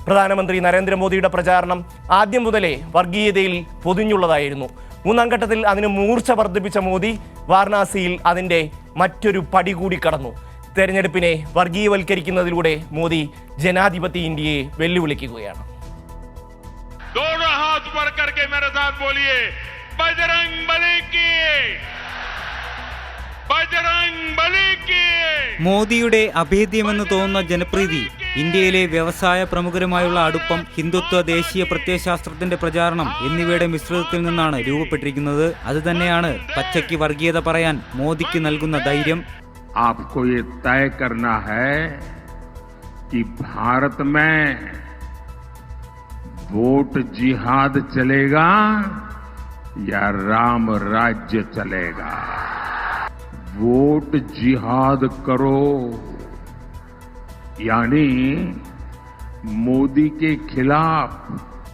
പ്രധാനമന്ത്രി നരേന്ദ്രമോദിയുടെ പ്രചാരണം ആദ്യം മുതലേ വർഗീയതയിൽ പൊതിഞ്ഞുള്ളതായിരുന്നു. മൂന്നാം ഘട്ടത്തിൽ അതിന് മൂർച്ച വർദ്ധിപ്പിച്ച മോദി വാരണാസിയിൽ അതിൻ്റെ മറ്റൊരു പടി കൂടി കടന്നു. തെരഞ്ഞെടുപ്പിനെ വർഗീയവൽക്കരിക്കുന്നതിലൂടെ മോദി ജനാധിപത്യ ഇന്ത്യയെ വെല്ലുവിളിക്കുകയാണ്. മോദിയുടെ അഭേദ്യമെന്ന് തോന്നുന്ന ജനപ്രീതി, ഇന്ത്യയിലെ വ്യവസായ പ്രമുഖരുമായുള്ള അടുപ്പം, ഹിന്ദുത്വ ദേശീയ പ്രത്യയശാസ്ത്രത്തിന്റെ പ്രചാരണം എന്നിവയുടെ മിശ്രിതത്തിൽ നിന്നാണ് രൂപപ്പെട്ടിരിക്കുന്നത്. അതുതന്നെയാണ് പച്ചയ്ക്ക് വർഗീയത പറയാൻ മോദിക്ക് നൽകുന്ന ധൈര്യം. आपको ये तय करना है कि भारत में वोट जिहाद चलेगा या राम राज्य चलेगा. वोट जिहाद करो यानी मोदी के खिलाफ.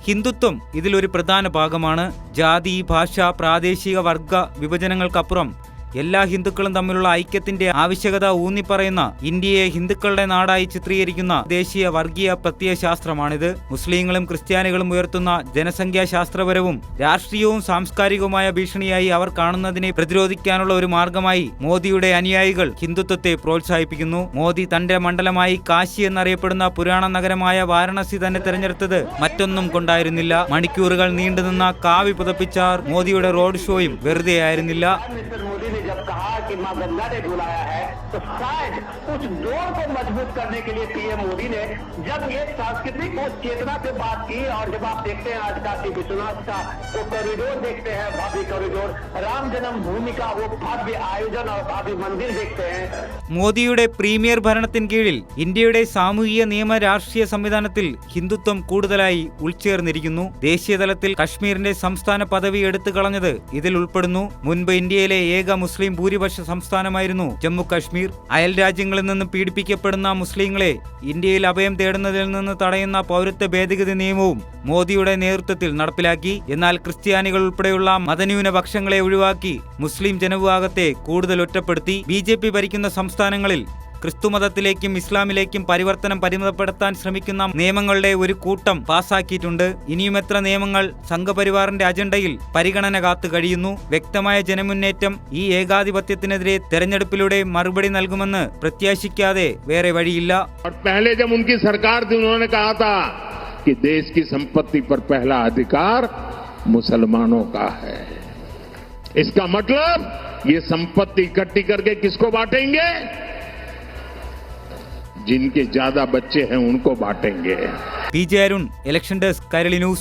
ഹിന്ദുത്വം ഇതിലൊരു പ്രധാന ഭാഗമാണ്. ജാതി, ഭാഷ, പ്രാദേശിക വർഗ വിഭജനങ്ങൾക്കപ്പുറം എല്ലാ ഹിന്ദുക്കളും തമ്മിലുള്ള ഐക്യത്തിന്റെ ആവശ്യകത ഊന്നിപ്പറയുന്ന, ഇന്ത്യയെ ഹിന്ദുക്കളുടെ നാടായി ചിത്രീകരിക്കുന്ന ദേശീയ വർഗീയ പ്രത്യയശാസ്ത്രമാണിത്. മുസ്ലിങ്ങളും ക്രിസ്ത്യാനികളും ഉയർത്തുന്ന ജനസംഖ്യാശാസ്ത്രപരവും രാഷ്ട്രീയവും സാംസ്കാരികവുമായ ഭീഷണിയായി അവർ കാണുന്നതിനെ പ്രതിരോധിക്കാനുള്ള ഒരു മാർഗമായി മോദിയുടെ അനുയായികൾ ഹിന്ദുത്വത്തെ പ്രോത്സാഹിപ്പിക്കുന്നു. മോദി തന്റെ മണ്ഡലമായി കാശി എന്നറിയപ്പെടുന്ന പുരാണ നഗരമായ വാരണാസി തന്നെ തെരഞ്ഞെടുത്തത് മറ്റൊന്നും കൊണ്ടായിരുന്നില്ല. മണിക്കൂറുകൾ നീണ്ടുനിന്ന കാവി പുതപ്പിച്ച മോദിയുടെ റോഡ് ഷോയും വെറുതെ ആയിരുന്നില്ല. जब कहा कि मां गंगा ने बुलाया है तो शायद उस डोर को मजबूत करने के लिए पीएम मोदी ने जब ये सांस्कृतिक उस चेतना से बात की, और जब आप देखते हैं आज काशी विश्वनाथ का वो कॉरिडोर देखते हैं, भव्य कॉरिडोर, राम जन्मभूमि का वो भव्य आयोजन और भव्य मंदिर देखते हैं. മോദിയുടെ പ്രീമിയർ ഭരണത്തിന് കീഴിൽ ഇന്ത്യയുടെ സാമൂഹിക നിയമ രാഷ്ട്രീയ സംവിധാനത്തിൽ ഹിന്ദുത്വം കൂടുതലായി ഉൾച്ചേർന്നിരിക്കുന്നു. ദേശീയതലത്തിൽ കശ്മീരിന്റെ സംസ്ഥാന പദവി എടുത്തു കളഞ്ഞത് ഇതിൽ ഉൾപ്പെടുന്നു. മുൻപ് ഇന്ത്യയിലെ ഏക മുസ്ലിം ഭൂരിപക്ഷ സംസ്ഥാനമായിരുന്നു ജമ്മു കശ്മീർ. അയൽ രാജ്യങ്ങളിൽ നിന്ന് പീഡിപ്പിക്കപ്പെടുന്ന മുസ്ലിങ്ങളെ ഇന്ത്യയിൽ അഭയം തേടുന്നതിൽ നിന്ന് തടയുന്ന പൗരത്വ ഭേദഗതി നിയമവും മോദിയുടെ നേതൃത്വത്തിൽ നടപ്പിലാക്കി. എന്നാൽ ക്രിസ്ത്യാനികൾ ഉൾപ്പെടെയുള്ള മതന്യൂനപക്ഷങ്ങളെ ഒഴിവാക്കി മുസ്ലിം ജനവിഭാഗത്തെ കൂടുതൽ ഒറ്റപ്പെടുത്തി. ബിജെപി ഭരിക്കുന്ന സംസ്ഥാനങ്ങളിൽ ക്രിസ്തുമതത്തിലേക്കും ഇസ്ലാമിലേക്കും പരിമിതപ്പെടുത്താൻ ശ്രമിക്കുന്ന നിയമങ്ങളുടെ ഒരു കൂട്ടം പാസാക്കിയിട്ടുണ്ട്. ഇനിയും എത്ര നിയമങ്ങൾ സംഘപരിവാറിന്റെ അജണ്ടയിൽ പരിഗണന കാത്തു കഴിയുന്നു. വ്യക്തമായ ജനമുന്നേറ്റം ഈ ഏകാധിപത്യത്തിനെതിരെ തെരഞ്ഞെടുപ്പിലൂടെ മറുപടി നൽകുമെന്ന് പ്രത്യാശിക്കാതെ വേറെ വഴിയില്ല. पहले जब उनकी सरकार थी उन्होंने कहा था कि देश की संपत्ति पर पहला अधिकार मुसलमानों का है. इसका मतलब ये संपत्ति इकट्ठी करके किसको बांटेंगे? जिनके ज्यादा बच्चे हैं उनको बांटेंगे. PJ Arun, election desk, Kairali news.